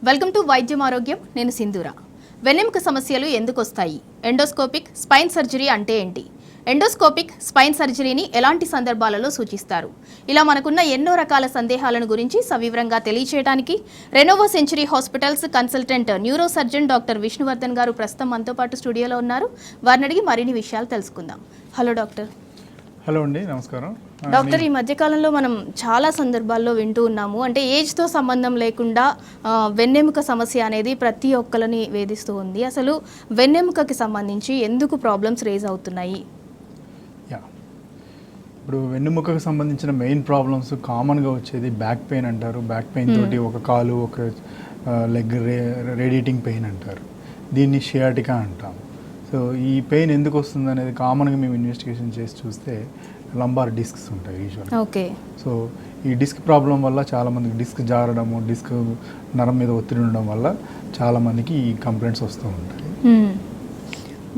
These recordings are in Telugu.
వెల్కమ్ టు వైద్యం ఆరోగ్యం. నేను సింధూర. వెన్నెముక సమస్యలు ఎందుకు వస్తాయి? ఎండోస్కోపిక్ స్పైన్ సర్జరీ అంటే ఏంటి? ఎండోస్కోపిక్ స్పైన్ సర్జరీని ఎలాంటి సందర్భాలలో సూచిస్తారు? ఇలా మనకున్న ఎన్నో రకాల సందేహాలను గురించి సవివరంగా తెలియచేయడానికి Renova Century hospitals consultant neuro surgeon doctor Vishnuvardhan గారు ప్రస్తుతం మనతో పాటు స్టూడియోలో ఉన్నారు. వారిని అడిగి మరిన్ని విషయాలు తెలుసుకుందాం. Hello doctor. హలో అండి, నమస్కారం డాక్టర్. ఈ మధ్యకాలంలో మనం చాలా సందర్భాల్లో వింటూ ఉన్నాము, అంటే ఏజ్తో సంబంధం లేకుండా వెన్నెముక సమస్య అనేది ప్రతి ఒక్కరిని వేధిస్తూ ఉంది. అసలు వెన్నెముకకి సంబంధించి ఎందుకు ప్రాబ్లమ్స్ రేజ్ అవుతున్నాయి? ఇప్పుడు వెన్నెముకకు సంబంధించిన మెయిన్ ప్రాబ్లమ్స్ కామన్గా వచ్చేది బ్యాక్ పెయిన్ అంటారు. బ్యాక్ పెయిన్ తోటి ఒక కాలు ఒక లెగ్ రేడియేటింగ్ పెయిన్ అంటారు. దీన్ని షియాటికా అంటాం. సో ఈ పెయిన్ ఎందుకు వస్తుంది అనేది కామన్గా మేము ఇన్వెస్టిగేషన్ చేసి చూస్తే లంబార్ డిస్క్స్ ఉంటాయి యూజువల్గా. ఓకే. సో ఈ డిస్క్ ప్రాబ్లం వల్ల చాలామందికి డిస్క్ జారడము, డిస్క్ నరం మీద ఒత్తిడి ఉండడం వల్ల చాలామందికి ఈ కంప్లైంట్స్ వస్తూ ఉంటాయి.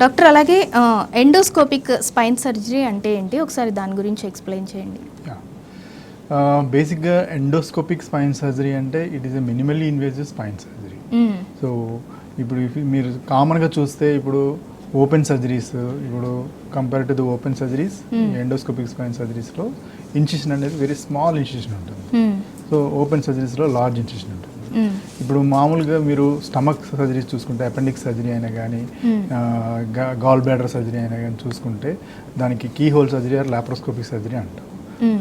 డాక్టర్, అలాగే ఎండోస్కోపిక్ స్పైన్ సర్జరీ అంటే ఏంటి? ఒకసారి దాని గురించి ఎక్స్ప్లెయిన్ చేయండి. బేసిక్గా ఎండోస్కోపిక్ స్పైన్ సర్జరీ అంటే it is a minimally invasive spine surgery. So ఇప్పుడు మీరు కామన్గా చూస్తే ఇప్పుడు ఓపెన్ సర్జరీస్, ఇప్పుడు compare to the open surgeries, endoscopic spine సర్జరీస్లో ఇన్సిషన్ అనేది వెరీ స్మాల్ ఇన్సిషన్ ఉంటుంది. సో ఓపెన్ సర్జరీస్లో లార్జ్ ఇన్సిషన్ ఉంటుంది. ఇప్పుడు మామూలుగా మీరు స్టమక్ సర్జరీస్ చూసుకుంటే, అపెండిక్స్ సర్జరీ అయినా కానీ, గాల్ బ్లాడర్ సర్జరీ అయినా కానీ చూసుకుంటే దానికి key hole surgery or laparoscopic surgery అంటాం.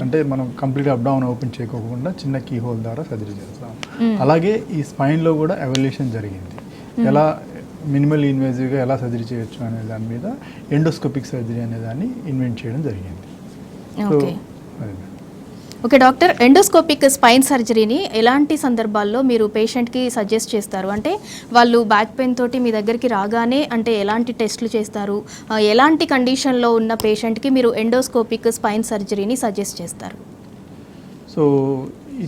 అంటే మనం కంప్లీట్గా అప్ డౌన్ ఓపెన్ చేయకోకుండా చిన్న కీ హోల్ ద్వారా సర్జరీ చేస్తాం. అలాగే ఈ స్పైన్లో కూడా ఎవల్యూషన్ జరిగింది. ఎలా మినిమల్ ఇన్వేజివ్గా ఎలా సర్జరీ చేయొచ్చు అనే దాని మీద ఎండోస్కోపిక్ సర్జరీ అనే దాన్ని ఇన్వెంట్ చేయడం జరిగింది. ఓకే డాక్టర్, ఎండోస్కోపిక్ స్పైన్ సర్జరీని ఎలాంటి సందర్భాల్లో మీరు పేషెంట్కి సజెస్ట్ చేస్తారు? అంటే వాళ్ళు బ్యాక్ పెయిన్ తోటి మీ దగ్గరికి రాగానే అంటే ఎలాంటి టెస్టులు చేస్తారు? ఎలాంటి కండిషన్లో ఉన్న పేషెంట్కి మీరు ఎండోస్కోపిక్ స్పైన్ సర్జరీని సజెస్ట్ చేస్తారు? సో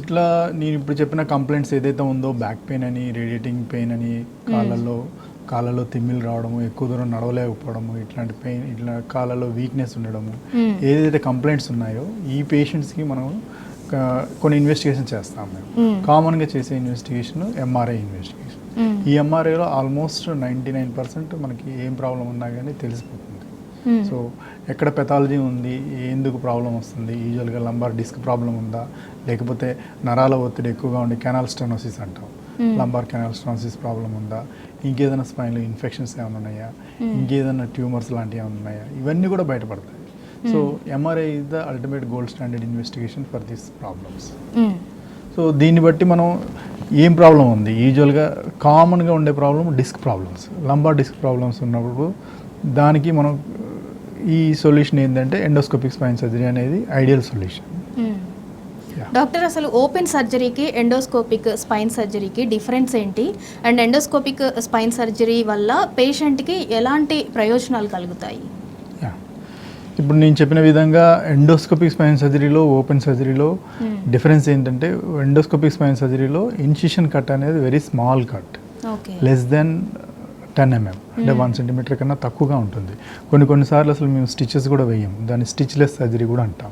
ఇట్లా నేను ఇప్పుడు చెప్పిన కంప్లైంట్స్ ఏదైతే ఉందో, బ్యాక్ పెయిన్ అని, రేడియేటింగ్ పెయిన్ అని, కాళ్ళలో తిమ్మిలు రావడము, ఎక్కువ దూరం నడవలేకపోవడము, ఇట్లాంటి పెయిన్, ఇట్లా కాళ్ళలో వీక్నెస్ ఉండడము, ఏదైతే కంప్లైంట్స్ ఉన్నాయో ఈ పేషెంట్స్కి మనం కొన్ని ఇన్వెస్టిగేషన్ చేస్తాం. మేము కామన్గా చేసే ఇన్వెస్టిగేషన్ ఎంఆర్ఐ ఇన్వెస్టిగేషన్. ఈ ఎంఆర్ఐలో ఆల్మోస్ట్ 99% మనకి ఏం ప్రాబ్లం ఉన్నా కానీ తెలిసిపోతుంది. సో ఎక్కడ పెథాలజీ ఉంది, ఎందుకు ప్రాబ్లం వస్తుంది, యూజువల్గా లంబార్ డిస్క్ ప్రాబ్లం ఉందా, లేకపోతే నరాల ఒత్తిడి ఎక్కువగా ఉండి కెనాల్ స్టెనోసిస్ అంటాం, లంబార్ కెనాల్ స్టెనోసిస్ ప్రాబ్లం ఉందా, ఇంకేదైనా స్పైన్లో ఇన్ఫెక్షన్స్ ఏమైనా ఉన్నాయా, ఇంకేదైనా ట్యూమర్స్ లాంటివి ఏమైనా ఉన్నాయా, ఇవన్నీ కూడా బయటపడతాయి. So MRI is the ultimate gold standard investigation for these problems. So దీన్ని బట్టి మనం ఏం ప్రాబ్లం ఉంది, యూజువల్గా కామన్గా ఉండే problem disc problems, lumbar disc problems ఉన్నప్పుడు దానికి మనం ఈ సొల్యూషన్ ఏంటంటే ఎండోస్కోపిక్ స్పైన్ సర్జరీ అనేది ఐడియల్ సొల్యూషన్. డాక్టర్, అసలు ఓపెన్ సర్జరీకి ఎండోస్కోపిక్ స్పైన్ సర్జరీకి డిఫరెన్స్ ఏంటి? అండ్ ఎండోస్కోపిక్ స్పైన్ సర్జరీ వల్ల పేషెంట్కి ఎలాంటి ప్రయోజనాలు కలుగుతాయి? ఇప్పుడు నేను చెప్పిన విధంగా ఎండోస్కోపిక్ స్పైన్ సర్జరీలో, ఓపెన్ సర్జరీలో డిఫరెన్స్ ఏంటంటే, ఎండోస్కోపిక్ స్పైన్ సర్జరీలో ఇన్సిషన్ కట్ అనేది very small cut, less than 10 mm, అంటే 1 cm కన్నా తక్కువగా ఉంటుంది. కొన్నిసార్లు అసలు మేము స్టిచెస్ కూడా వేయం, దాన్ని స్టిచ్లెస్ సర్జరీ కూడా అంటాం.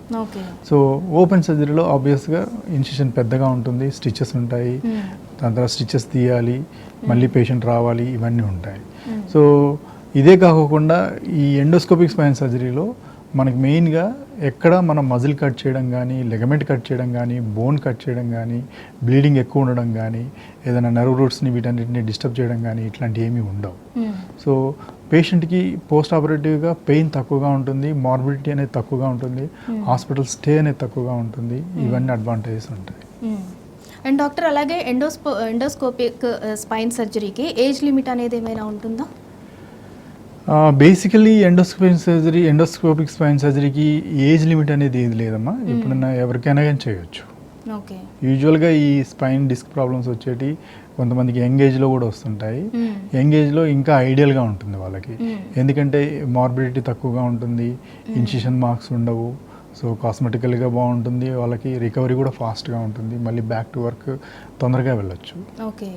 సో ఓపెన్ సర్జరీలో ఆబ్వియస్గా ఇన్సిషన్ పెద్దగా ఉంటుంది, స్టిచెస్ ఉంటాయి, దాని తర్వాత స్టిచెస్ తీయాలి, మళ్ళీ పేషెంట్ రావాలి, ఇవన్నీ ఉంటాయి. సో ఇదే కాకుండా ఈ ఎండోస్కోపిక్ స్పైన్ సర్జరీలో మనకి మెయిన్గా ఎక్కడ మనం మజిల్ కట్ చేయడం కానీ, లెగమెంట్ కట్ చేయడం కానీ, బోన్ కట్ చేయడం కానీ, బ్లీడింగ్ ఎక్కువ ఉండడం కానీ, ఏదైనా నర్వ్ రూట్స్ని వీటన్నిటిని డిస్టర్బ్ చేయడం కానీ ఇట్లాంటివి ఏమీ ఉండవు. సో పేషెంట్కి పోస్ట్ ఆపరేటివ్గా పెయిన్ తక్కువగా ఉంటుంది, మార్బిడిటీ అనేది తక్కువగా ఉంటుంది, హాస్పిటల్ స్టే అనేది తక్కువగా ఉంటుంది, ఇవన్నీ అడ్వాంటేజెస్ ఉంటాయి. అండ్ డాక్టర్, అలాగే ఎండోస్కోపిక్ స్పైన్ సర్జరీకి ఏజ్ లిమిట్ అనేది ఏమైనా ఉంటుందా? బేసికలీ ఎండోస్కోపిక్ స్పైన్ సర్జరీకి ఏజ్ లిమిట్ అనేది ఏది లేదమ్మా, ఎప్పుడన్నా ఎవరికైనా కానీ చేయొచ్చు. యూజువల్గా ఈ స్పైన్ డిస్క్ ప్రాబ్లమ్స్ వచ్చేటి కొంతమందికి యంగ్ ఏజ్లో కూడా వస్తుంటాయి. యంగ్ ఏజ్లో ఇంకా ఐడియల్గా ఉంటుంది వాళ్ళకి, ఎందుకంటే మార్బిడిటీ తక్కువగా ఉంటుంది, ఇన్సిషన్ మార్క్స్ ఉండవు, సో కాస్మెటికల్గా బాగుంటుంది, వాళ్ళకి రికవరీ కూడా ఫాస్ట్గా ఉంటుంది, మళ్ళీ బ్యాక్ టు వర్క్ తొందరగా వెళ్ళొచ్చు. ఓకే.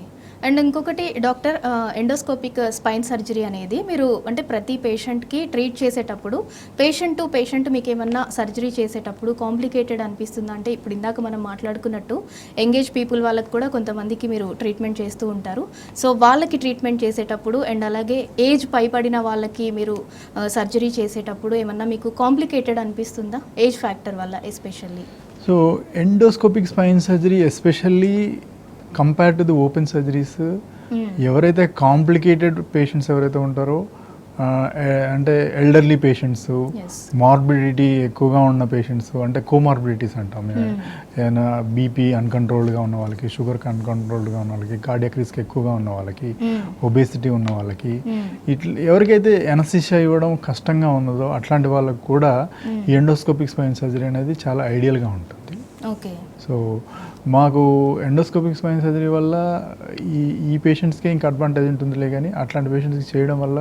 అండ్ ఇంకొకటి డాక్టర్, ఎండోస్కోపిక్ స్పైన్ సర్జరీ అనేది మీరు అంటే ప్రతి పేషెంట్కి ట్రీట్ చేసేటప్పుడు పేషెంట్ టు పేషెంట్ మీకు ఏమన్నా సర్జరీ చేసేటప్పుడు కాంప్లికేటెడ్ అనిపిస్తుందా? అంటే ఇప్పుడు ఇందాక మనం మాట్లాడుకున్నట్టు ఎంగేజ్ పీపుల్ వాళ్ళకి కూడా కొంతమందికి మీరు ట్రీట్మెంట్ చేస్తూ ఉంటారు. సో వాళ్ళకి ట్రీట్మెంట్ చేసేటప్పుడు అండ్ అలాగే ఏజ్ పైబడిన వాళ్ళకి మీరు సర్జరీ చేసేటప్పుడు ఏమన్నా మీకు కాంప్లికేటెడ్ అనిపిస్తుందా ఏజ్ ఫ్యాక్టర్ వల్ల especially? So endoscopic spine surgery especially compare to the open surgeries, ఎవరైతే కాంప్లికేటెడ్ పేషెంట్స్ ఎవరైతే ఉంటారో అంటే ఎల్డర్లీ పేషెంట్స్, మార్బిడిటీ ఎక్కువగా ఉన్న పేషెంట్స్, అంటే కోమార్బిడిటీస్ అంటాం, ఏదైనా బీపీ అన్కంట్రోల్డ్గా ఉన్న వాళ్ళకి, షుగర్ అన్కంట్రోల్డ్గా ఉన్న వాళ్ళకి, కార్డియాక్ రిస్క్ ఎక్కువగా ఉన్న వాళ్ళకి, ఒబేసిటీ ఉన్న వాళ్ళకి, ఇట్లా ఎవరికైతే ఎనస్థీషియా ఇవ్వడం కష్టంగా ఉన్నదో అట్లాంటి వాళ్ళకి కూడా ఈ ఎండోస్కోపిక్ స్పైన్ సర్జరీ అనేది చాలా ఐడియల్గా ఉంటుంది. ఓకే. సో మాకు ఎండోస్కోపిక్ స్పైన్ సర్జరీ వల్ల ఈ పేషెంట్స్కే ఇంకా అడ్వాంటేజ్ ఉంటుందిలే, కానీ అట్లాంటి పేషెంట్స్కి చేయడం వల్ల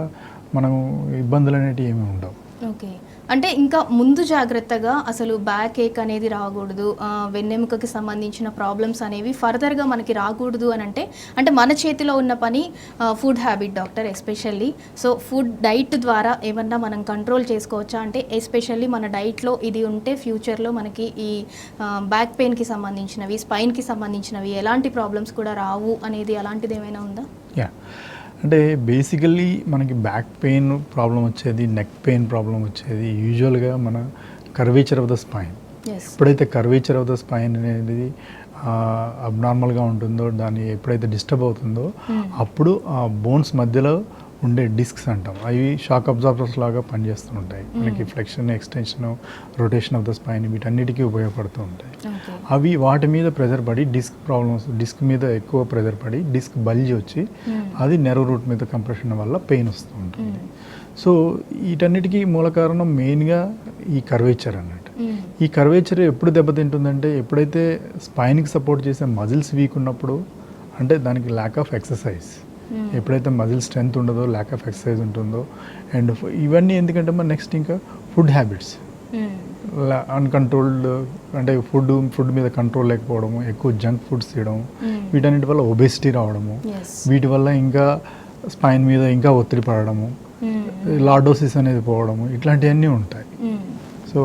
మనం ఇబ్బందులు అనేటివి ఏమీ ఉండవు. ఓకే. అంటే ఇంకా ముందు జాగ్రత్తగా అసలు బ్యాక్ ఏక్ అనేది రాకూడదు, వెన్నెముకకి సంబంధించిన ప్రాబ్లమ్స్ అనేవి ఫర్దర్గా మనకి రాకూడదు అని అంటే మన చేతిలో ఉన్న పని food habit doctor especially. So food diet ద్వారా ఏమన్నా మనం కంట్రోల్ చేసుకోవచ్చా? అంటే ఎస్పెషల్లీ మన డైట్లో ఇది ఉంటే ఫ్యూచర్లో మనకి ఈ బ్యాక్ పెయిన్కి సంబంధించినవి, స్పైన్కి సంబంధించినవి ఎలాంటి ప్రాబ్లమ్స్ కూడా రావు అనేది అలాంటిది ఏమైనా ఉందా? యా, అంటే బేసికల్లీ మనకి బ్యాక్ పెయిన్ ప్రాబ్లం వచ్చేది, నెక్ పెయిన్ ప్రాబ్లం వచ్చేది యూజువల్గా మన కర్వేచర్ ఆఫ్ ద స్పైన్. ఎప్పుడైతే కర్వేచర్ ఆఫ్ ద స్పైన్ అనేది అబ్నార్మల్గా ఉంటుందో, దాన్ని ఎప్పుడైతే డిస్టర్బ్ అవుతుందో అప్పుడు ఆ బోన్స్ మధ్యలో ఉండే డిస్క్స్ అంటాం, అవి షాక్ అబ్జార్బర్స్ లాగా పనిచేస్తూ ఉంటాయి. మనకి flexion, extension, rotation of the spine వీటన్నిటికీ ఉపయోగపడుతూ ఉంటాయి. అవి వాటి మీద ప్రెజర్ పడి డిస్క్ ప్రాబ్లమ్స్, డిస్క్ మీద ఎక్కువ ప్రెజర్ పడి డిస్క్ బల్జ్ వచ్చి అది నెర్వ్ రూట్ మీద కంప్రెషన్ వల్ల పెయిన్ వస్తూ ఉంటుంది. సో వీటన్నిటికీ మూల కారణం మెయిన్గా ఈ కర్వేచర్ అన్నట్టు. ఈ కర్వేచర్ ఎప్పుడు దెబ్బతింటుందంటే ఎప్పుడైతే స్పైన్కి సపోర్ట్ చేసే మజిల్స్ వీక్ ఉన్నప్పుడు, అంటే దానికి ల్యాక్ ఆఫ్ ఎక్సర్సైజ్, ఎప్పుడైతే మజిల్ స్ట్రెంత్ ఉండదో, ల్యాక్ ఆఫ్ ఎక్సర్సైజ్ ఉంటుందో, అండ్ ఇవన్నీ ఎందుకంటే మన నెక్స్ట్ ఇంకా ఫుడ్ హ్యాబిట్స్ అన్కంట్రోల్డ్, అంటే ఫుడ్ మీద కంట్రోల్ లేకపోవడము, ఎక్కువ జంక్ ఫుడ్స్ తినడం, వీటన్నిటి వల్ల ఒబేసిటీ రావడము, వీటి వల్ల ఇంకా స్పైన్ మీద ఇంకా ఒత్తిడి పడడము, లార్డోసిస్ అనేది పోవడము, ఇట్లాంటివన్నీ ఉంటాయి. సో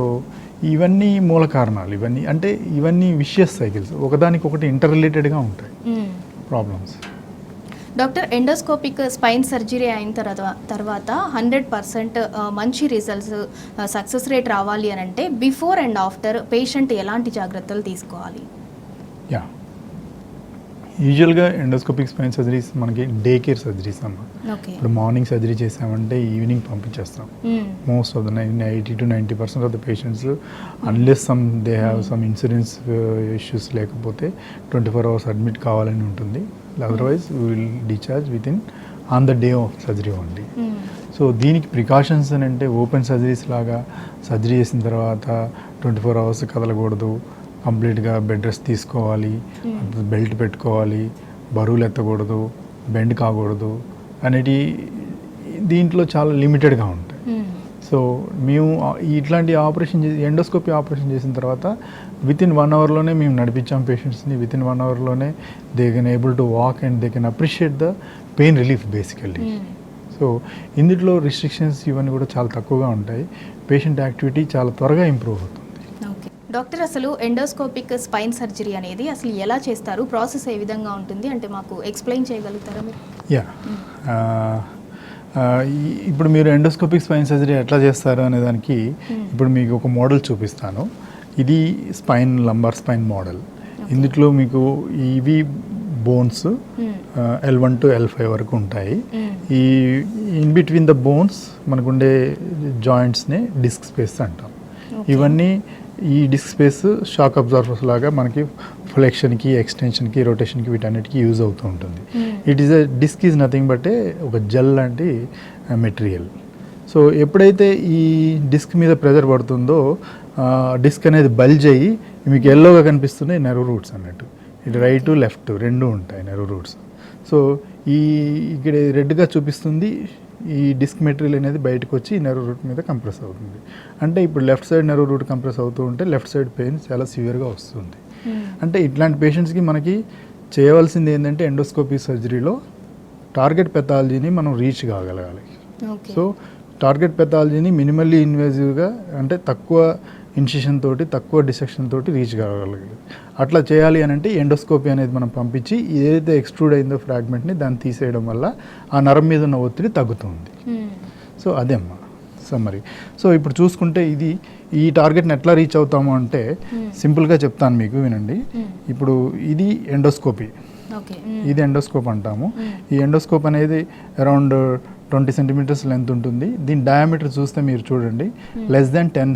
ఇవన్నీ మూల కారణాలు. ఇవన్నీ అంటే ఇవన్నీ విషియస్ సైకిల్స్, ఒకదానికొకటి ఇంటర్ రిలేటెడ్గా ఉంటాయి problems. Doctor, endoscopic spine surgery అయిన తర్వాత 100% మంచి రిజల్ట్స్, సక్సెస్ రేట్ రావాలి అని అంటే బిఫోర్ అండ్ ఆఫ్టర్ పేషెంట్ ఎలాంటి జాగ్రత్తలు తీసుకోవాలి? యా, యూజువల్గా ఎండోస్కోపిక్ స్పైన్ సర్జరీస్ మనకి డే కేర్ సర్జరీస్ అమ్మ. ఇప్పుడు మార్నింగ్ సర్జరీ చేసామంటే ఈవినింగ్ పంపించేస్తాం. Most of the 80 to 90% of the patients, unless they have some insurance issues లేకపోతే 24 hours అడ్మిట్ కావాలని ఉంటుంది. Otherwise we will discharge on the day of surgery only. So దీనికి ప్రికాషన్స్ అని అంటే ఓపెన్ సర్జరీస్ లాగా సర్జరీ చేసిన తర్వాత 24 hours కదలకూడదు, కంప్లీట్గా బెడ్ రెస్ట్ తీసుకోవాలి, బెల్ట్ పెట్టుకోవాలి, బరువులు ఎత్తకూడదు, బెండ్ కాకూడదు అనేది దీంట్లో చాలా లిమిటెడ్గా ఉంటాయి. సో మేము ఇట్లాంటి ఆపరేషన్ చేసి, ఎండోస్కోపీ ఆపరేషన్ చేసిన తర్వాత వితిన్ 1 hourలోనే మేము నడిపించాం పేషెంట్స్ని. వితిన్ 1 hourలోనే they can able to walk and they can appreciate the pain relief basically. So ఇందులో రిస్ట్రిక్షన్స్ ఇవన్నీ కూడా చాలా తక్కువగా ఉంటాయి. పేషెంట్ యాక్టివిటీ చాలా త్వరగా ఇంప్రూవ్ అవుతుంది. డాక్టర్, అసలు ఎండోస్కోపిక్ స్పైన్ సర్జరీ అనేది అసలు ఎలా చేస్తారు, ప్రాసెస్ ఏ విధంగా ఉంటుంది అంటే మాకు ఎక్స్ప్లెయిన్ చేయగలుగుతారా మీరు? యా, ఇప్పుడు మీరు ఎండోస్కోపిక్ స్పైన్ సర్జరీ ఎట్లా చేస్తారు అనే దానికి ఇప్పుడు మీకు ఒక మోడల్ చూపిస్తాను. ఇది స్పైన్, లంబార్ స్పైన్ మోడల్. ఇందులో మీకు ఇవి బోన్స్ L1 to L5 వరకు ఉంటాయి. ఈ ఇన్ బిట్వీన్ ద బోన్స్ మనకుండే జాయింట్స్ని డిస్క్ స్పేస్ అంటాం. ఇవన్నీ ఈ డిస్క్ స్పేస్ షాక్ అబ్జార్బర్స్ లాగా మనకి ఫ్లెక్షన్కి, ఎక్స్టెన్షన్కి, రొటేషన్కి వీటన్నిటికీ యూజ్ అవుతూ ఉంటుంది. డిస్క్ ఈజ్ నథింగ్ బట్ ఒక జెల్ లాంటి మెటీరియల్. సో ఎప్పుడైతే ఈ డిస్క్ మీద ప్రెజర్ పడుతుందో డిస్క్ అనేది బల్జ్ అయ్యి మీకు ఎల్లోగా కనిపిస్తున్నాయి నెర్వ్ రూట్స్ అన్నట్టు. ఇటు రైట్ లెఫ్ట్ రెండు ఉంటాయి నెర్వ్ రూట్స్. సో ఇక్కడ రెడ్గా చూపిస్తుంది ఈ డిస్క్ మెటీరియల్ అనేది బయటకు వచ్చి నెర్వ్ రూట్ మీద కంప్రెస్ అవుతుంది. అంటే ఇప్పుడు left side nerve root compress అవుతూ ఉంటే లెఫ్ట్ సైడ్ పెయిన్ చాలా సివియర్గా వస్తుంది. అంటే ఇట్లాంటి పేషెంట్స్కి మనకి చేయవలసింది ఏంటంటే ఎండోస్కోపీ సర్జరీలో టార్గెట్ పెథాలజీని మనం రీచ్ కాగలగాలి. ఓకే. సో టార్గెట్ పెథాలజీని మినిమల్లీ ఇన్వేజివ్గా అంటే తక్కువ ఇన్సిషన్ తోటి తక్కువ డిసెక్షన్ తోటి రీచ్ కాగలగాలి. అట్లా చేయాలి అని అంటే ఎండోస్కోపీ అనేది మనం పంపించి ఏదైతే ఎక్స్ట్రూడ్ అయిందో ఫ్రాగ్మెంట్ని దాన్ని తీసేయడం వల్ల ఆ నరం మీద ఉన్న ఒత్తిడి తగ్గుతుంది. సో అదే అమ్మా సమ్మరీ. సో ఇప్పుడు చూసుకుంటే ఈ టార్గెట్ని ఎట్లా రీచ్ అవుతాము అంటే సింపుల్గా చెప్తాను మీకు, వినండి. ఇప్పుడు ఇది ఎండోస్కోపీ, ఇది ఎండోస్కోప్ అంటాము. ఈ ఎండోస్కోప్ అనేది అరౌండ్ 20 సెంటీమీటర్స్ లెంత్ ఉంటుంది. దీని డయామీటర్ చూస్తే మీరు చూడండి లెస్ దెన్ 10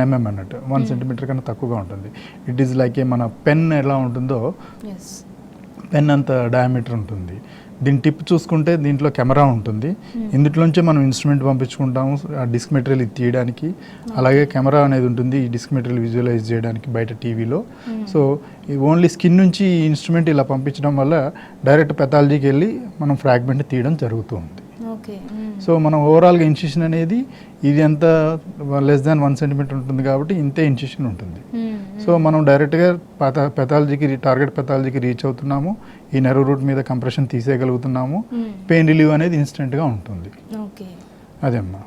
mm అన్నట్టు, 1 సెంటీమీటర్ కన్నా తక్కువగా ఉంటుంది. ఇట్ ఈస్ లైక్ మన పెన్ ఎలా ఉంటుందో పెన్ అంత డయామీటర్ ఉంటుంది. దీని టిప్ చూసుకుంటే దీంట్లో కెమెరా ఉంటుంది. ఇందులోంచే మనం ఇన్స్ట్రుమెంట్ పంపించుకుంటాము ఆ డిస్క్ మెటీరియల్ ఇది తీయడానికి. అలాగే కెమెరా అనేది ఉంటుంది ఈ డిస్క్ మెటీరియల్ విజువలైజ్ చేయడానికి బయట టీవీలో. సో ఓన్లీ స్కిన్ నుంచి ఈ ఇన్స్ట్రుమెంట్ ఇలా పంపించడం వల్ల డైరెక్ట్ పెథాలజీకి వెళ్ళి మనం ఫ్రాగ్మెంట్ తీయడం జరుగుతుంది. సో మనం ఓవరాల్గా ఇన్సిషన్ అనేది ఇది ఎంత లెస్ దాన్ 1 సెంటీమీటర్ ఉంటుంది కాబట్టి ఇంతే ఇన్సిషన్ ఉంటుంది. సో మనం డైరెక్ట్గా పెథాలజీకి టార్గెట్ పెథాలజీకి రీచ్ అవుతున్నాము. ఈ నెర్వ్ రూట్ మీద కంప్రెషన్ తీసేయగలుగుతున్నాము. పెయిన్ రిలీవ్ అనేది ఇన్స్టెంట్గా ఉంటుంది. అదేమ్మా.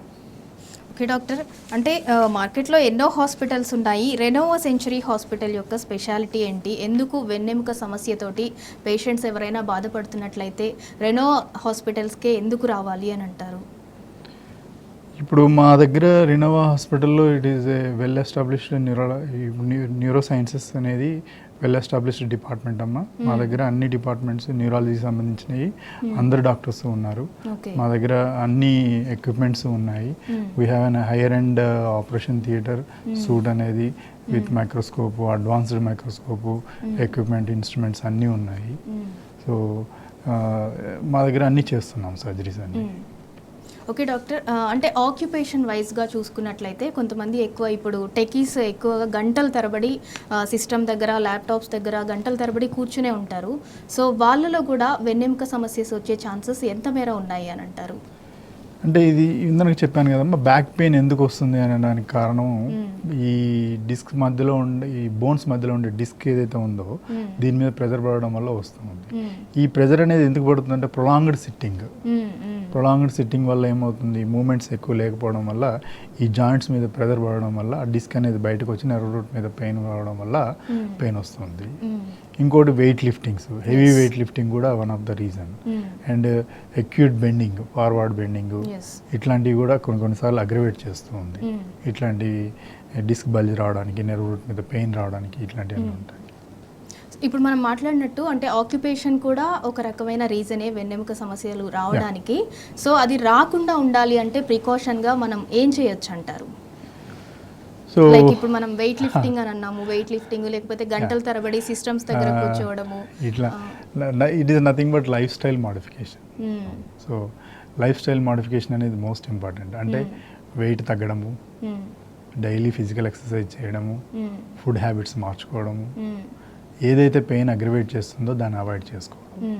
ఓకే డాక్టర్, అంటే మార్కెట్లో ఎన్నో హాస్పిటల్స్ ఉన్నాయి. రెనోవా సెంచరీ హాస్పిటల్ యొక్క స్పెషాలిటీ ఏంటి? ఎందుకు వెన్నెముక సమస్యతోటి పేషెంట్స్ ఎవరైనా బాధపడుతున్నట్లయితే రెనోవా హాస్పిటల్స్కే ఎందుకు రావాలి అని అంటారు? ఇప్పుడు మా దగ్గర రెనోవా హాస్పిటల్లో it is a well established neuro sciences అనేది వెల్ ఎస్టాబ్లిష్డ్ డిపార్ట్మెంట్ అమ్మ. మా దగ్గర అన్ని డిపార్ట్మెంట్స్ న్యూరాలజీకి సంబంధించినవి అందరు డాక్టర్స్ ఉన్నారు. మా దగ్గర అన్ని ఎక్విప్మెంట్స్ ఉన్నాయి. We have an higher and operation theatre suite అనేది with microscope, advanced microscope, equipment, instruments అన్నీ ఉన్నాయి. సో మా దగ్గర అన్నీ చేస్తున్నాం సర్జరీస్ అన్నీ. ఓకే డాక్టర్, అంటే ఆక్యుపేషన్ వైజ్గా చూసుకున్నట్లయితే కొంతమంది ఎక్కువ ఇప్పుడు టెకీస్ ఎక్కువగా గంటల తరబడి సిస్టమ్ దగ్గర, ల్యాప్టాప్స్ దగ్గర గంటల తరబడి కూర్చునే ఉంటారు. సో వాళ్ళలో కూడా వెన్నెముక సమస్యస్ వచ్చే ఛాన్సెస్ ఎంత మేర ఉన్నాయి అని అంటారు? అంటే ఇది ఇందాక చెప్పాను కదమ్మా, బ్యాక్ పెయిన్ ఎందుకు వస్తుంది అనే దానికి కారణం ఈ డిస్క్ మధ్యలో ఉండే ఈ బోన్స్ మధ్యలో ఉండే డిస్క్ ఏదైతే ఉందో దీని మీద ప్రెజర్ పడడం వల్ల వస్తుంది. ఈ ప్రెజర్ అనేది ఎందుకు పడుతుంది అంటే ప్రొలాంగ్డ్ సిట్టింగ్ వల్ల ఏమవుతుంది, మూమెంట్స్ ఎక్కువ లేకపోవడం వల్ల ఈ జాయింట్స్ మీద ప్రెజర్ పడడం వల్ల ఆ డిస్క్ అనేది బయటకు వచ్చి నెర్వ్ రూట్ మీద పెయిన్ రావడం వల్ల పెయిన్ వస్తుంది. ఇంకోటి weight liftings, heavy weight lifting కూడా one of the reason. And acute bending, forward bending, ఇట్లాంటివి కూడా కొన్నిసార్లు అగ్రవేట్ చేస్తూ ఉంది. ఇట్లాంటి డిస్క్ బల్జ్ రావడానికి, నెర్వ్ రూట్ మీద పెయిన్ రావడానికి ఇట్లాంటివన్నీ ఉంటాయి. ఇప్పుడు మనం మాట్లాడినట్టు అంటే ఆక్యుపేషన్ కూడా ఒక రకమైన రీజనే వెన్నెముక సమస్యలు రావడానికి. సో అది రాకుండా ఉండాలి అంటే ప్రికాషన్గా మనం ఏం చేయొచ్చు అంటారు? లైక్ ఇప్పుడు మనం వెయిట్ లిఫ్టింగ్ అని అన్నాము, వెయిట్ లిఫ్టింగ్ లేకపోతే గంటల తరబడి సిస్టమ్స్ దగ్గర కూర్చోవడము, ఇట్లా it is nothing but life style modification. So life style modification అనేది మోస్ట్ ఇంపార్టెంట్. అంటే వెయిట్ తగ్గడము, డైలీ ఫిజికల్ ఎక్సర్సైజ్ చేయడము, ఫుడ్ హ్యాబిట్స్ మార్చుకోవడము, ఏదైతే పెయిన్ అగ్రివేట్ చేస్తుందో దాన్ని అవాయిడ్ చేసుకోవడం.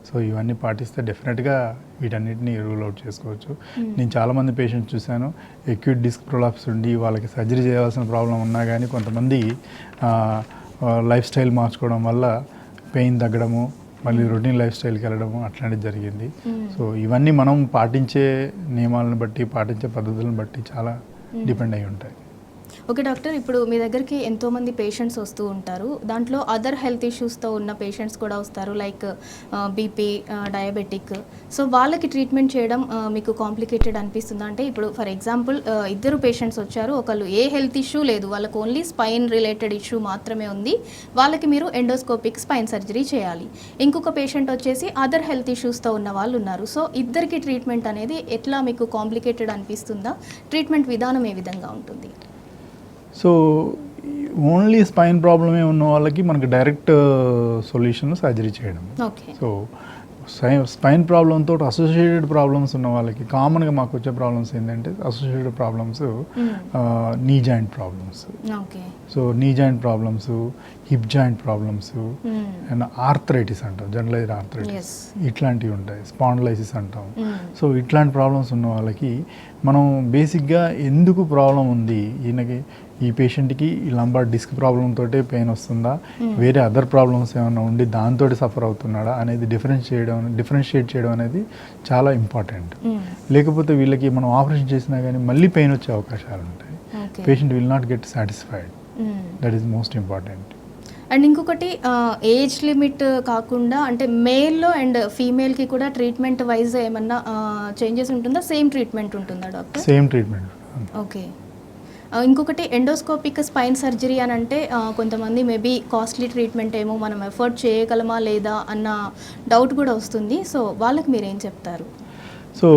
సో ఇవన్నీ పాటిస్తే డెఫినెట్గా వీటన్నిటిని రూల్ అవుట్ చేసుకోవచ్చు. నేను చాలామంది పేషెంట్స్ చూశాను, అక్యూట్ డిస్క్ ప్రొలాప్స్ ఉండి వాళ్ళకి సర్జరీ చేయాల్సిన ప్రాబ్లం ఉన్నా కానీ కొంతమంది లైఫ్ స్టైల్ మార్చుకోవడం వల్ల పెయిన్ తగ్గడము, మళ్ళీ రొటీన్ లైఫ్ స్టైల్కి వెళ్ళడము అట్లాంటిది జరిగింది. సో ఇవన్నీ మనం పాటించే నియమాలను బట్టి, పాటించే పద్ధతులను బట్టి చాలా డిపెండ్ అయి ఉంటాయి. ఓకే డాక్టర్, ఇప్పుడు మీ దగ్గరికి ఎంతోమంది పేషెంట్స్ వస్తూ ఉంటారు. దాంట్లో అదర్ హెల్త్ ఇష్యూస్తో ఉన్న పేషెంట్స్ కూడా వస్తారు, లైక్ బీపీ, డయాబెటిక్. సో వాళ్ళకి ట్రీట్మెంట్ చేయడం మీకు కాంప్లికేటెడ్ అనిపిస్తుందా? అంటే ఇప్పుడు ఫర్ ఎగ్జాంపుల్ ఇద్దరు పేషెంట్స్ వచ్చారు, ఒకళ్ళు ఏ హెల్త్ ఇష్యూ లేదు, వాళ్ళకు ఓన్లీ స్పైన్ రిలేటెడ్ ఇష్యూ మాత్రమే ఉంది, వాళ్ళకి మీరు ఎండోస్కోపిక్ స్పైన్ సర్జరీ చేయాలి. ఇంకొక పేషెంట్ వచ్చేసి అదర్ హెల్త్ ఇష్యూస్తో ఉన్న వాళ్ళు ఉన్నారు. సో ఇద్దరికి ట్రీట్మెంట్ అనేది ఎట్లా మీకు కాంప్లికేటెడ్ అనిపిస్తుందా? ట్రీట్మెంట్ విధానం ఏ విధంగా ఉంటుంది? సో ఓన్లీ స్పైన్ ప్రాబ్లమే ఉన్న వాళ్ళకి మనకి డైరెక్ట్ సొల్యూషన్ సర్జరీ చేయడం. సో స్పైన్ ప్రాబ్లంతో అసోసియేటెడ్ ప్రాబ్లమ్స్ ఉన్న వాళ్ళకి కామన్గా మాకు వచ్చే ప్రాబ్లమ్స్ ఏంటంటే associated problems knee joint problems. So knee joint problems, hip joint problems, and arthritis అంటాం, జనరలైజ్డ్ ఆర్థరైటిస్, ఇట్లాంటివి ఉంటాయి, స్పాండిలైసిస్ అంటాం. సో ఇట్లాంటి ప్రాబ్లమ్స్ ఉన్న వాళ్ళకి మనం బేసిక్గా ఎందుకు ప్రాబ్లం ఉంది, ఈయనకి ఈ పేషెంట్కి ఈ లంబార్ డిస్క్ ప్రాబ్లమ్ తోటే పెయిన్ వస్తుందా, వేరే అదర్ ప్రాబ్లమ్స్ ఏమైనా ఉండి దాంతో సఫర్ అవుతున్నాడా అనేది డిఫరెన్షియేట్ చేయడం అనేది చాలా ఇంపార్టెంట్. లేకపోతే వీళ్ళకి మనం ఆపరేషన్ చేసినా కానీ మళ్ళీ పెయిన్ వచ్చే అవకాశాలు ఉంటాయి. Patient will not get satisfied. That is most important. And ఇంకొకటి ఏజ్ లిమిట్ కాకుండా అంటే మేల్లో అండ్ ఫీమేల్కి కూడా ట్రీట్మెంట్ వైజ్ ఏమన్నా చేంజెస్ ఉంటుందా, సేమ్ ట్రీట్మెంట్ ఉంటుందా డాక్టర్? Same treatment. ఓకే. ఇంకొకటి ఎండోస్కోపిక్ స్పైన్ సర్జరీ అని అంటే కొంతమంది మేబీ కాస్ట్లీ ట్రీట్మెంట్ ఏమో మనం ఎఫర్ట్ చేయగలమా లేదా అన్న డౌట్ కూడా వస్తుంది. సో వాళ్ళకి మీరు ఏం చెప్తారు? సో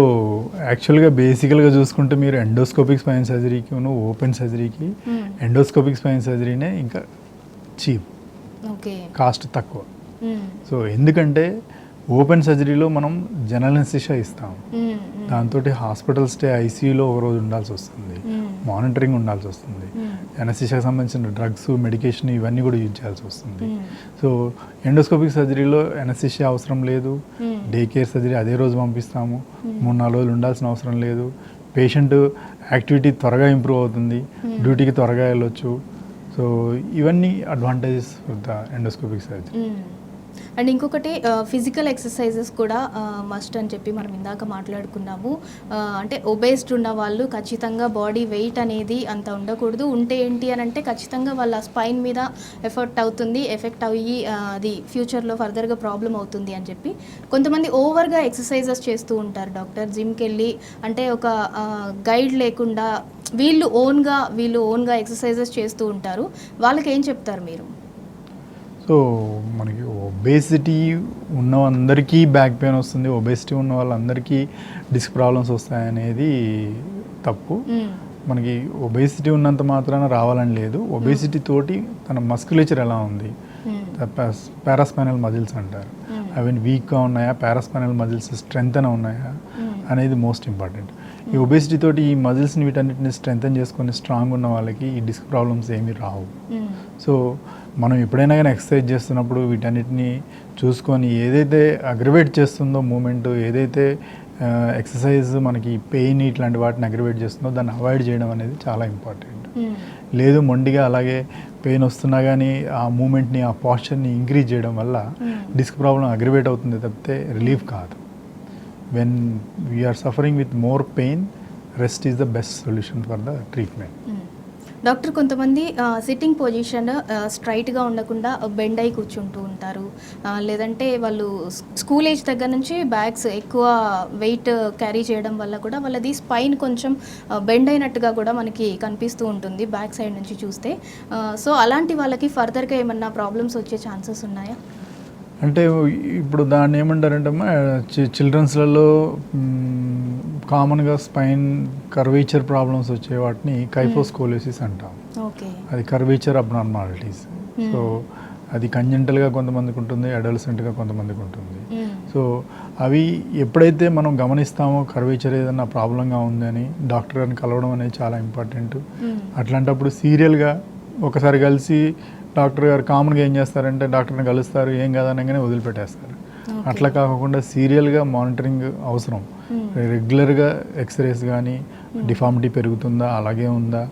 యాక్చువల్గా బేసికల్గా చూసుకుంటే మీరు ఎండోస్కోపిక్ స్పైన్ సర్జరీకి ఓపెన్ సర్జరీకి ఎండోస్కోపిక్ స్పైన్ సర్జరీనే ఇంకా చీప్, ఓకే, కాస్ట్ తక్కువ. సో ఎందుకంటే ఓపెన్ సర్జరీలో మనం జనరల్ అనెస్థీషియా ఇస్తాం, దాంతో హాస్పిటల్ స్టే ఐసీయూలో ఒక రోజు ఉండాల్సి వస్తుంది, మానిటరింగ్ ఉండాల్సి వస్తుంది, అనెస్థీషియాకి సంబంధించిన డ్రగ్స్ మెడికేషన్ ఇవన్నీ కూడా యూజ్ చేయాల్సి వస్తుంది. సో ఎండోస్కోపిక్ సర్జరీలో అనెస్థీషియా అవసరం లేదు, డే కేర్ సర్జరీ అదే రోజు పంపిస్తాము, 3-4 రోజులు ఉండాల్సిన అవసరం లేదు, పేషెంట్ యాక్టివిటీ త్వరగా ఇంప్రూవ్ అవుతుంది, డ్యూటీకి త్వరగా వెళ్ళొచ్చు. సో ఇవన్నీ advantages for the endoscopic surgery. And ఇంకొకటి ఫిజికల్ ఎక్సర్సైజెస్ కూడా మస్ట్ అని చెప్పి మనం ఇందాక మాట్లాడుకున్నాము. అంటే ఒబేస్డ్ ఉన్న వాళ్ళు ఖచ్చితంగా బాడీ వెయిట్ అనేది అంత ఉండకూడదు, ఉంటే ఏంటి అని అంటే ఖచ్చితంగా వాళ్ళ స్పైన్ మీద ఎఫెక్ట్ అయ్యి అది ఫ్యూచర్లో ఫర్దర్గా ప్రాబ్లం అవుతుంది అని చెప్పి కొంతమంది ఓవర్గా ఎక్సర్సైజెస్ చేస్తూ ఉంటారు డాక్టర్. జిమ్కి వెళ్ళి అంటే ఒక గైడ్ లేకుండా వీళ్ళు ఓన్గా ఎక్సర్సైజెస్ చేస్తూ ఉంటారు. వాళ్ళకి ఏం చెప్తారు మీరు? సో మనకి ఒబేసిటీ ఉన్న అందరికీ బ్యాక్ పెయిన్ వస్తుంది, ఒబేసిటీ ఉన్న వాళ్ళందరికీ డిస్క్ ప్రాబ్లమ్స్ వస్తాయనేది తప్పు. మనకి ఒబేసిటీ ఉన్నంత మాత్రాన రావాలని లేదు. ఒబేసిటీ తోటి తన మస్కులేచర్ ఎలా ఉంది, పారాస్పైనల్ మజిల్స్ అంటారు, అవి వీక్గా ఉన్నాయా, పారాస్పైనల్ మజిల్స్ స్ట్రెంగ్త్ ఉన్నాయా అనేది మోస్ట్ ఇంపార్టెంట్. ఈ ఒబేసిటీ తోటి ఈ మజిల్స్ని వీటన్నిటిని స్ట్రెంగ్తన్ చేసుకొని స్ట్రాంగ్ ఉన్న వాళ్ళకి ఈ డిస్క్ ప్రాబ్లమ్స్ ఏమీ రావు. సో మనం ఎప్పుడైనా కానీ ఎక్సర్సైజ్ చేస్తున్నప్పుడు వీటన్నిటిని చూసుకొని ఏదైతే అగ్రవేట్ చేస్తుందో మూమెంట్, ఏదైతే ఎక్సర్సైజ్ మనకి పెయిన్ ఇట్లాంటి వాటిని అగ్రవేట్ చేస్తుందో దాన్ని అవాయిడ్ చేయడం అనేది చాలా ఇంపార్టెంట్. లేదు మొండిగా అలాగే పెయిన్ వస్తున్నా కానీ ఆ మూమెంట్ని, ఆ పాస్చర్ని ఇంక్రీజ్ చేయడం వల్ల డిస్క్ ప్రాబ్లం అగ్రవేట్ అవుతుంది తప్పితే రిలీఫ్ కాదు. When we are suffering with more pain, rest is the best solution for the treatment. Doctor, కొంతమంది సిట్టింగ్ పొజిషన్ స్ట్రైట్గా ఉండకుండా బెండ్ అయి కూర్చుంటూ ఉంటారు, లేదంటే వాళ్ళు స్కూల్ ఏజ్ దగ్గర నుంచి బ్యాగ్స్ ఎక్కువ వెయిట్ క్యారీ చేయడం వల్ల కూడా వాళ్ళది స్పైన్ కొంచెం బెండ్ అయినట్టుగా కూడా మనకి కనిపిస్తూ ఉంటుంది బ్యాక్ సైడ్ నుంచి చూస్తే. సో అలాంటి వాళ్ళకి ఫర్దర్గా ఏమన్నా ప్రాబ్లమ్స్ వచ్చే ఛాన్సెస్ ఉన్నాయా? అంటే ఇప్పుడు దాన్ని ఏమంటారంటే చిల్డ్రన్స్లలో కామన్గా స్పైన్ కర్వేచర్ ప్రాబ్లమ్స్ వచ్చే వాటిని కైఫోస్కోలిసిస్ అంటాం. అది కర్వేచర్ అబ్నార్మాలిటీస్. సో అది కంజెంటల్గా కొంతమందికి ఉంటుంది, అడల్సెంట్గా కొంతమందికి ఉంటుంది. సో అవి ఎప్పుడైతే మనం గమనిస్తామో కర్వేచర్ ఏదైనా ప్రాబ్లంగా ఉందని డాక్టర్ గారిని కలవడం అనేది చాలా ఇంపార్టెంట్. అట్లాంటప్పుడు సీరియల్గా ఒకసారి కలిసి డాక్టర్ గారు కామన్గా ఏం చేస్తారంటే డాక్టర్ని కలుస్తారు, ఏం కాదనగానే వదిలిపెట్టేస్తారు. అట్లా కాకుండా సీరియల్గా మానిటరింగ్ అవసరం. రెగ్యులర్గా ఎక్స్రేస్ కానీ డిఫార్మిటీ పెరుగుతుందా, అలాగే ఉందా,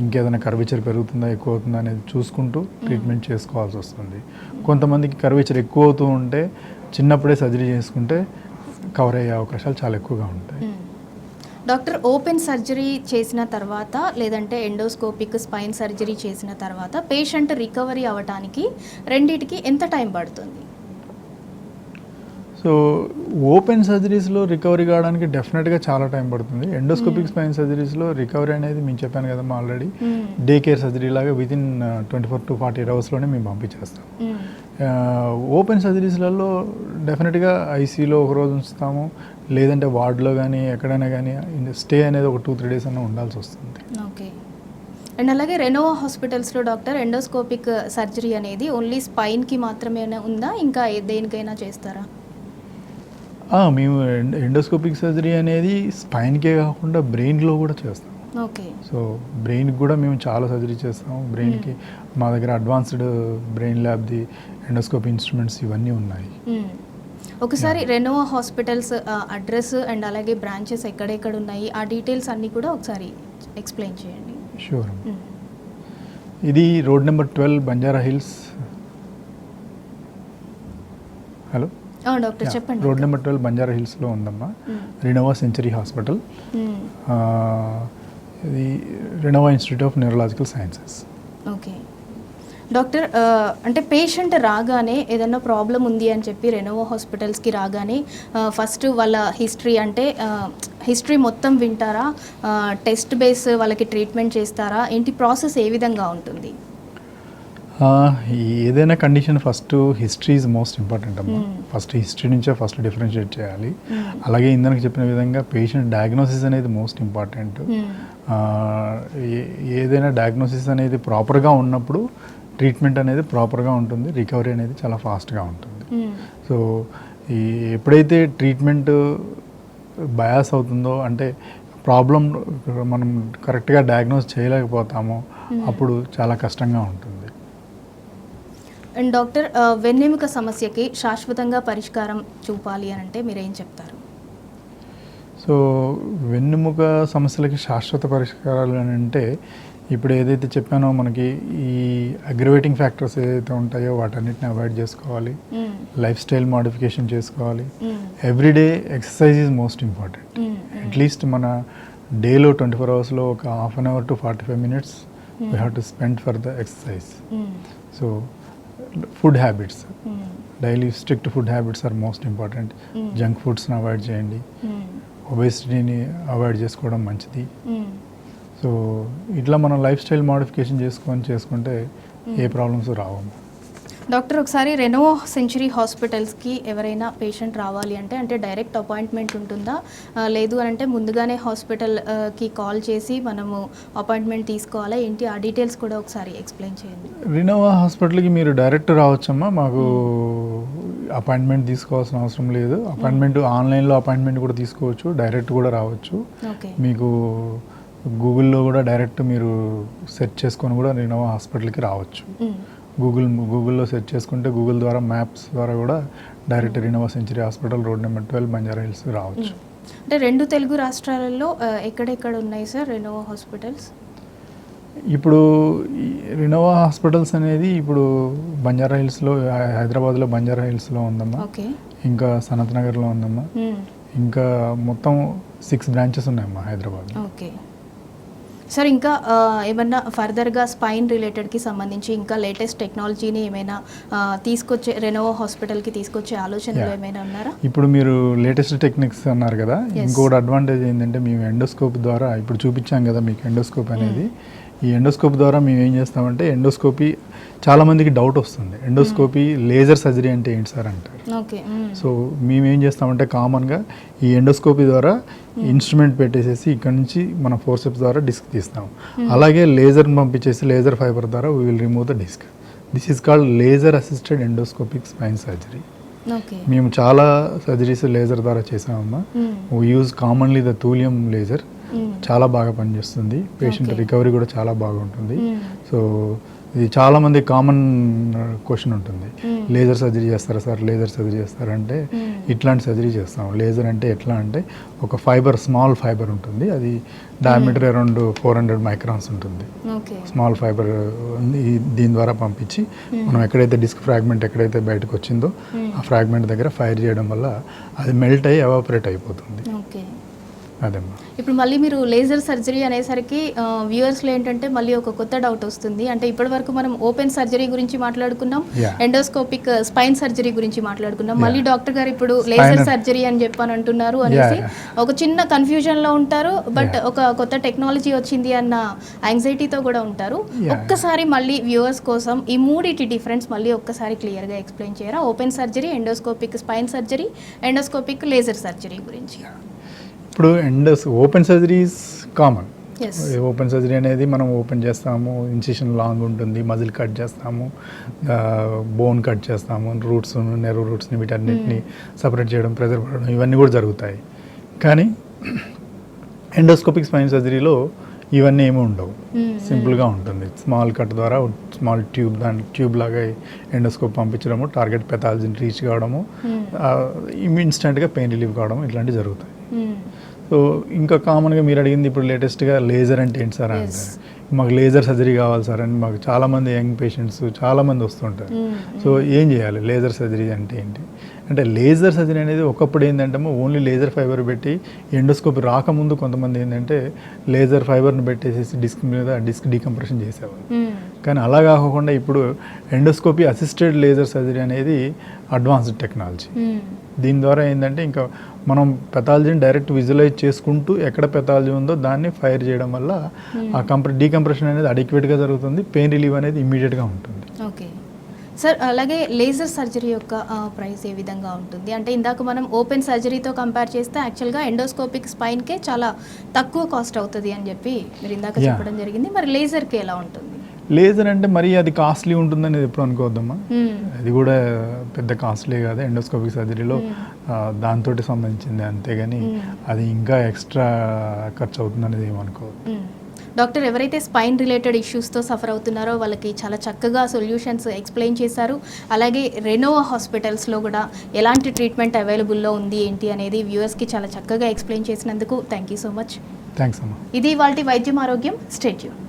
ఇంకేదైనా కర్వేచర్ పెరుగుతుందా, ఎక్కువ అవుతుందా అనేది చూసుకుంటూ ట్రీట్మెంట్ చేసుకోవాల్సి వస్తుంది. కొంతమందికి కర్వేచర్ ఎక్కువ అవుతూ ఉంటే చిన్నప్పుడే సర్జరీ చేసుకుంటే కవర్ అయ్యే అవకాశాలు చాలా ఎక్కువగా ఉంటాయి. డాక్టర్, ఓపెన్ సర్జరీ చేసిన తర్వాత లేదంటే ఎండోస్కోపిక్ స్పైన్ సర్జరీ చేసిన తర్వాత పేషెంట్ రికవరీ అవ్వడానికి రెండింటికి ఎంత టైం పడుతుంది? సో ఓపెన్ సర్జరీస్లో రికవరీ కావడానికి డెఫినెట్గా చాలా టైం పడుతుంది. ఎండోస్కోపిక్ స్పైన్ సర్జరీస్లో రికవరీ అనేది మేము చెప్పాను కదమ్మా ఆల్రెడీ, డే కేర్ సర్జరీ లాగా వితిన్ 24 to 48 అవర్స్లోనే మేము పంపించేస్తాం. ఓపెన్ సర్జరీస్లలో డెఫినెట్గా ఐసీయూలో ఒక రోజు ఉంచుతాము, లేదంటే వార్డులో కానీ ఎక్కడైనా కానీ స్టే అనేది ఒక 2-3 days అన్న ఉండాల్సి వస్తుంది. ఓకే. అండ్ అలాగే రెనోవా హాస్పిటల్స్లో డాక్టర్ ఎండోస్కోపిక్ సర్జరీ అనేది ఓన్లీ స్పైన్కి మాత్రమే ఉందా, ఇంకా దేనికైనా చేస్తారా? మేము ఎండోస్కోపిక్ సర్జరీ అనేది స్పైన్కే కాకుండా బ్రెయిన్లో కూడా చేస్తాం. ఓకే. సో బ్రెయిన్కి కూడా మేము చాలా సర్జరీ చేస్తాం. బ్రెయిన్కి మా దగ్గర అడ్వాన్స్డ్ బ్రెయిన్ ల్యాబ్ది ఎండోస్కోపీ ఇన్స్ట్రుమెంట్స్ ఇవన్నీ ఉన్నాయి. ఒకసారి రెనోవా హాస్పిటల్స్ అడ్రస్ అండ్ అలాగే బ్రాంచెస్ ఎక్కడెక్కడ ఉన్నాయి ఆ డీటెయిల్స్ అన్నీ కూడా ఒకసారి ఎక్స్ప్లెయిన్ చేయండి. షూర్. ఇది road number 12 Banjara hills. Hello, doctor చెప్పండి. రోడ్ నెంబర్ 12 బంజారా హిల్స్లో ఉందమ్మా రినోవా సెంచరీ హాస్పిటల్. ఇది Renova institute of neurological sciences. Okay doctor, అంటే పేషెంట్ రాగానే ఏదైనా ప్రాబ్లం ఉంది అని చెప్పి రెనోవా హాస్పిటల్స్కి రాగానే ఫస్ట్ వాళ్ళ హిస్టరీ అంటే హిస్టరీ మొత్తం వింటారా, టెస్ట్ బేస్ వాళ్ళకి ట్రీట్మెంట్ చేస్తారా, ఏంటి ప్రాసెస్ ఏ విధంగా ఉంటుంది? ఏదైనా condition first history is most important అమ్మా. ఫస్ట్ హిస్టరీ నుంచే ఫస్ట్ డిఫరెన్షియేట్ చేయాలి. అలాగే ఇందాక చెప్పిన విధంగా పేషెంట్ డయాగ్నోసిస్ అనేది మోస్ట్ ఇంపార్టెంట్. ఏదైనా డయాగ్నోసిస్ అనేది ప్రాపర్గా ఉన్నప్పుడు ట్రీట్మెంట్ అనేది ప్రాపర్గా ఉంటుంది, రికవరీ అనేది చాలా ఫాస్ట్గా ఉంటుంది. సో ఎప్పుడైతే ట్రీట్మెంట్ బయాస్ అవుతుందో, అంటే ప్రాబ్లం మనం కరెక్ట్గా డయాగ్నోస్ చేయలేకపోతామో అప్పుడు చాలా కష్టంగా ఉంటుంది. అండ్ డాక్టర్, వెన్నెముక సమస్యకి శాశ్వతంగా పరిష్కారం చూపాలి అని అంటే మీరేం చెప్తారు? సో వెన్నెముక సమస్యలకి శాశ్వత పరిష్కారాలు అని అంటే ఇప్పుడు ఏదైతే చెప్పానో మనకి ఈ అగ్రవేటింగ్ ఫ్యాక్టర్స్ ఏదైతే ఉంటాయో వాటన్నిటిని అవాయిడ్ చేసుకోవాలి, లైఫ్ స్టైల్ మోడిఫికేషన్ చేసుకోవాలి, everyday exercise is most important. At least మన డేలో 24 అవర్స్లో ఒక half an hour to 45 minutes we have to spend for the exercise. So food habits, daily strict food habits are most important. Junk ఫుడ్స్ని అవాయిడ్ చేయండి, ఒబేసిటీని అవాయిడ్ చేసుకోవడం మంచిది. సో ఇట్లా మనం లైఫ్ స్టైల్ మోడిఫికేషన్ చేసుకుంటే ఏ ప్రాబ్లమ్స్ రావు. డాక్టర్, ఒకసారి రెనోవా సెంచరీ హాస్పిటల్స్కి ఎవరైనా పేషెంట్ రావాలి అంటే డైరెక్ట్ అపాయింట్మెంట్ ఉంటుందా, లేదు అని అంటే ముందుగానే హాస్పిటల్కి కాల్ చేసి మనము అపాయింట్మెంట్ తీసుకోవాలా, ఏంటి ఆ డీటెయిల్స్ కూడా ఒకసారి ఎక్స్ప్లెయిన్ చేయండి. రెనోవా హాస్పిటల్కి మీరు డైరెక్ట్ రావచ్చమ్మా, మాకు అపాయింట్మెంట్ తీసుకోవాల్సిన అవసరం లేదు. అపాయింట్మెంట్ ఆన్లైన్లో అపాయింట్మెంట్ కూడా తీసుకోవచ్చు, డైరెక్ట్ కూడా రావచ్చు. మీకు గూగుల్లో కూడా డైరెక్ట్ మీరు సెర్చ్ చేసుకొని కూడా రెనోవా హాస్పిటల్కి రావచ్చు. గూగుల్లో సెర్చ్ చేసుకుంటే గూగుల్ ద్వారా మ్యాప్స్ ద్వారా కూడా direct Renova century hospital road number 12 Banjara hills రావచ్చు. అంటే 2 తెలుగు రాష్ట్రాలలో ఎక్కడెక్కడ ఉన్నాయి సార్ రెనోవా హాస్పిటల్స్? ఇప్పుడు రెనోవా హాస్పిటల్స్ అనేది ఇప్పుడు బంజారా హిల్స్లో, హైదరాబాద్లో బంజారా హిల్స్లో ఉందమ్మా, ఇంకా సనత్ నగర్లో ఉందమ్మా, ఇంకా మొత్తం 6 బ్రాంచెస్ ఉన్నాయమ్మా హైదరాబాద్లో. ఓకే సార్, ఇంకా ఏమన్నా ఫర్దర్గా స్పైన్ రిలేటెడ్కి సంబంధించి ఇంకా లేటెస్ట్ టెక్నాలజీని ఏమైనా తీసుకొచ్చే రెనోవా హాస్పిటల్కి తీసుకొచ్చే ఆలోచనలు ఏమైనా ఉన్నారా? ఇప్పుడు మీరు లేటెస్ట్ టెక్నిక్స్ అన్నారు కదా, ఇంకోటి అడ్వాంటేజ్ ఏంటంటే మేము ఎండోస్కోప్ ద్వారా ఇప్పుడు చూపించాం కదా మీకు ఎండోస్కోప్ అనేది. ఈ ఎండోస్కోప్ ద్వారా మేము ఏం చేస్తామంటే, ఎండోస్కోపీ చాలామందికి డౌట్ వస్తుంది, ఎండోస్కోపీ లేజర్ సర్జరీ అంటే ఏంటి సార్ అంటారు. సో మేము ఏం చేస్తామంటే కామన్గా ఈ ఎండోస్కోపీ ద్వారా ఇన్స్ట్రుమెంట్ పెట్టేసేసి ఇక్కడ నుంచి మన ఫోర్సెప్స్ ద్వారా డిస్క్ తీస్తాం. అలాగే లేజర్ పంపించేసి లేజర్ ఫైబర్ ద్వారా we will remove the disc. This is called laser assisted endoscopic spine surgery. మేము చాలా సర్జరీస్ లేజర్ ద్వారా చేసామమ్మా. We use commonly the thulium laser, చాలా బాగా పనిచేస్తుంది, పేషెంట్ రికవరీ కూడా చాలా బాగుంటుంది. సో ఇది చాలామంది కామన్ క్వశ్చన్ ఉంటుంది, లేజర్ సర్జరీ చేస్తారా సార్, లేజర్ సర్జరీ చేస్తారంటే ఇట్లాంటి సర్జరీ చేస్తాం. లేజర్ అంటే ఎట్లా అంటే ఒక ఫైబర్, స్మాల్ ఫైబర్ ఉంటుంది, అది డయామీటర్ అరౌండ్ 400 microns ఉంటుంది. స్మాల్ ఫైబర్ దీని ద్వారా పంపించి మనం ఎక్కడైతే డిస్క్ ఫ్రాగ్మెంట్ ఎక్కడైతే బయటకు వచ్చిందో ఆ ఫ్రాగ్మెంట్ దగ్గర ఫైర్ చేయడం వల్ల అది మెల్ట్ అయ్యి ఎవాపరేట్ అయిపోతుంది. అదేమ్మా. ఇప్పుడు మళ్ళీ మీరు లేజర్ సర్జరీ అనేసరికి వ్యూవర్స్లో ఏంటంటే మళ్ళీ ఒక కొత్త డౌట్ వస్తుంది. అంటే ఇప్పటి వరకు మనం ఓపెన్ సర్జరీ గురించి మాట్లాడుకున్నాం, ఎండోస్కోపిక్ స్పైన్ సర్జరీ గురించి మాట్లాడుకున్నాం, మళ్ళీ డాక్టర్ గారు ఇప్పుడు లేజర్ సర్జరీ అని చెప్పని అంటున్నారు అనేసి ఒక చిన్న కన్ఫ్యూజన్లో ఉంటారు. బట్ ఒక కొత్త టెక్నాలజీ వచ్చింది అన్న యాంగ్జైటీతో కూడా ఉంటారు. ఒక్కసారి మళ్ళీ వ్యూవర్స్ కోసం ఈ మూడిటి డిఫరెన్స్ మళ్ళీ ఒక్కసారి క్లియర్గా ఎక్స్ప్లెయిన్ చేయరా? Open surgery, endoscopic spine surgery, endoscopic laser surgery గురించి. ఇప్పుడు open surgery is common. Open surgery అనేది మనం ఓపెన్ చేస్తాము, ఇన్సిషన్ లాంగ్ ఉంటుంది, మజిల్ కట్ చేస్తాము, బోన్ కట్ చేస్తాము, రూట్స్, నెర్వ్ రూట్స్ని వీటన్నిటిని సపరేట్ చేయడం, ప్రెజర్ పడడం, ఇవన్నీ కూడా జరుగుతాయి. కానీ ఎండోస్కోపిక్ స్పైన్ సర్జరీలో ఇవన్నీ ఏమీ ఉండవు, సింపుల్గా ఉంటుంది. స్మాల్ కట్ ద్వారా స్మాల్ ట్యూబ్ లాగా ఎండోస్కోప్ పంపించడము, టార్గెట్ పెథాలజీని రీచ్ కావడము, ఇన్స్టెంట్గా పెయిన్ రిలీఫ్ కావడం, ఇట్లాంటివి జరుగుతాయి. సో ఇంకా కామన్గా మీరు అడిగింది ఇప్పుడు లేటెస్ట్గా లేజర్ అంటే ఏంటి సార్ అంటే, మాకు లేజర్ సర్జరీ కావాలి సార్ అని మాకు చాలామంది యంగ్ పేషెంట్స్ చాలామంది వస్తుంటారు. సో ఏం చేయాలి, లేజర్ సర్జరీ అంటే ఏంటి అంటే, లేజర్ సర్జరీ అనేది ఒకప్పుడు ఏంటంటే ఓన్లీ లేజర్ ఫైబర్ పెట్టి ఎండోస్కోపీ రాకముందు కొంతమంది ఏంటంటే లేజర్ ఫైబర్ని పెట్టేసి డిస్క్ మీద డిస్క్ డీకంప్రెషన్ చేసేవాళ్ళు. కానీ అలా కాకుండా ఇప్పుడు ఎండోస్కోపీ అసిస్టెడ్ లేజర్ సర్జరీ అనేది అడ్వాన్స్డ్ టెక్నాలజీ. దీని ద్వారా ఏంటంటే ఇంకా మనం పెథాలజీని డైరెక్ట్ విజువలైజ్ చేసుకుంటూ ఎక్కడ పెథాలజీ ఉందో దాన్ని ఫైర్ చేయడం వల్ల ఆ డీకంప్రెషన్ అనేది అడిక్వేట్గా జరుగుతుంది, పెయిన్ రిలీవ్ అనేది ఇమ్మీడియట్గా ఉంటుంది. ఓకే సార్, అలాగే లేజర్ సర్జరీ యొక్క ప్రైస్ ఏ విధంగా ఉంటుంది అంటే, ఇందాక మనం ఓపెన్ సర్జరీతో కంపేర్ చేస్తే యాక్చువల్గా ఎండోస్కోపిక్ స్పైన్కే చాలా తక్కువ కాస్ట్ అవుతుంది అని చెప్పి మీరు ఇందాక చెప్పడం జరిగింది. మరి లేజర్కి ఎలా ఉంటుంది? లేజర్ అంటే మరీ అది కాస్ట్లీ ఉంటుందని ఎప్పుడు అనుకోవద్దమ్మా. అది కూడా పెద్ద కాస్ట్లీ కాదు ఎండోస్కోపిక్ సర్జరీలో, దాంతో సంబంధించింది అంతేగాని అది ఇంకా ఎక్స్ట్రా ఖర్చు అవుతుంది అనేది ఏమనుకోవద్దు. డాక్టర్ ఎవరైతే స్పైన్ రిలేటెడ్ ఇష్యూస్తో సఫర్ అవుతున్నారో వాళ్ళకి చాలా చక్కగా సొల్యూషన్స్ ఎక్స్ప్లెయిన్ చేశారు. అలాగే రెనోవా హాస్పిటల్స్లో కూడా ఎలాంటి ట్రీట్మెంట్ అవైలబుల్లో ఉంది ఏంటి అనేది వ్యూవర్స్కి చాలా చక్కగా ఎక్స్ప్లెయిన్ చేసినందుకు thank you so much. Thanks అమ్మా. ఇది ఇవాల్టి వైద్యం ఆరోగ్యం. Stay tune.